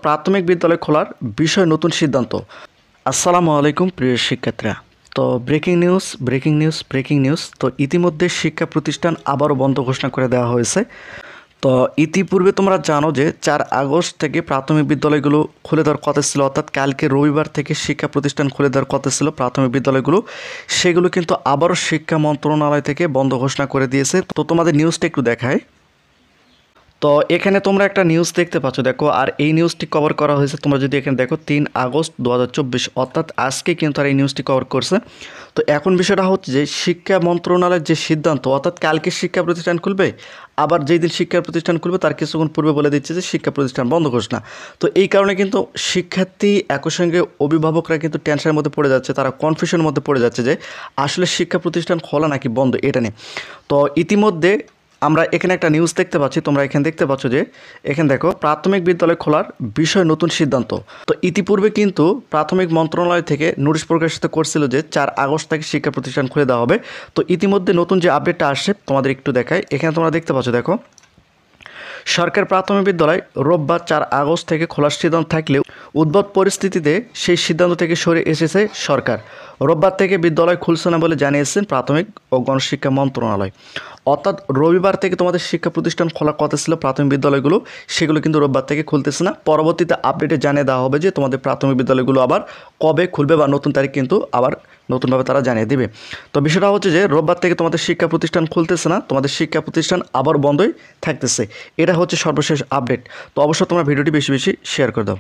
প্রাথমিক বিদ্যালয় খোলার বিষয়ে নতুন সিদ্ধান্ত। আসসালামু আলাইকুম প্রিয় শিক্ষার্থীরা। তো ব্রেকিং নিউজ। তো ইতিমধ্যে শিক্ষা প্রতিষ্ঠান আবারও বন্ধ ঘোষণা করে দেওয়া হয়েছে। তো ইতিপূর্বে তোমরা জানো যে 4 আগস্ট থেকে প্রাথমিক বিদ্যালয়গুলো খুলে দেওয়ার কথা ছিল, অর্থাৎ কালকে রবিবার থেকে শিক্ষা প্রতিষ্ঠান খুলে দেওয়ার কথা ছিল প্রাথমিক বিদ্যালয়গুলো। সেগুলো কিন্তু আবারও শিক্ষা মন্ত্রণালয় থেকে বন্ধ ঘোষণা করে দিয়েছে। তো তোমাদের নিউজটা একটু দেখায়। তো এখানে তোমরা একটা নিউজ দেখতে পাচ্ছ, দেখো। আর এই নিউজটি কভার করা হয়েছে, তোমরা যদি এখানে দেখো 3 আগস্ট 2024, অর্থাৎ আজকে কিন্তু আর এই নিউজটি কভার করছে। তো এখন বিষয়টা হচ্ছে যে শিক্ষা মন্ত্রণালয়ের যে সিদ্ধান্ত, অর্থাৎ কালকে শিক্ষা প্রতিষ্ঠান খুলবে, আবার যেই দিন শিক্ষা প্রতিষ্ঠান খুলবে তার কিছুক্ষণ পূর্বে বলে দিচ্ছে যে শিক্ষা প্রতিষ্ঠান বন্ধ ঘোষণা। তো এই কারণে কিন্তু শিক্ষার্থী একই সঙ্গে অভিভাবকরা কিন্তু টেনশনের মধ্যে পড়ে যাচ্ছে, তারা কনফিউশনের মধ্যে পড়ে যাচ্ছে যে আসলে শিক্ষা প্রতিষ্ঠান খোলা নাকি বন্ধ এটা নিয়ে। তো ইতিমধ্যে আমরা এখানে একটা নিউজ দেখতে পাচ্ছি, তোমরা এখানে দেখতে পাচ্ছ যে এখানে দেখো প্রাথমিক বিদ্যালয় খোলার বিষয়ে নতুন সিদ্ধান্ত। তো ইতিপূর্বে কিন্তু প্রাথমিক মন্ত্রণালয় থেকে নোটিশ প্রকাশিত করছিল যে 4 আগস্ট থেকে শিক্ষা প্রতিষ্ঠান খুলে দেওয়া হবে। তো ইতিমধ্যে নতুন যে আপডেটটা আসছে তোমাদের একটু দেখায়। এখানে তোমরা দেখতে পাচ্ছ, দেখো, সরকার প্রাথমিক বিদ্যালয় রোববার 4 আগস্ট থেকে খোলার সিদ্ধান্ত থাকলেও উদ্ভব পরিস্থিতিতে সেই সিদ্ধান্ত থেকে সরে এসেছে সরকার। রোববার থেকে বিদ্যালয় খুলছে না বলে জানিয়েছেন প্রাথমিক ও গণশিক্ষা মন্ত্রণালয়। অর্থাৎ রবিবার থেকে তোমাদের শিক্ষা প্রতিষ্ঠান খোলার কথা ছিল প্রাথমিক বিদ্যালয়গুলো, সেগুলো কিন্তু রোববার থেকে খুলতেছে না। পরবর্তীতে আপডেটে জানিয়ে দেওয়া হবে যে তোমাদের প্রাথমিক বিদ্যালয়গুলো আবার কবে খুলবে বা নতুন তারিখ কিন্তু আবার নতুনভাবে তারা জানিয়ে দেবে। তো বিষয়টা হচ্ছে যে রোববার থেকে তোমাদের শিক্ষা প্রতিষ্ঠান খুলতেছে না, তোমাদের শিক্ষা প্রতিষ্ঠান আবার বন্ধই থাকতেছে। এটা হচ্ছে সর্বশেষ আপডেট। তো অবশ্যই তোমরা ভিডিওটি বেশি বেশি শেয়ার করে দাও।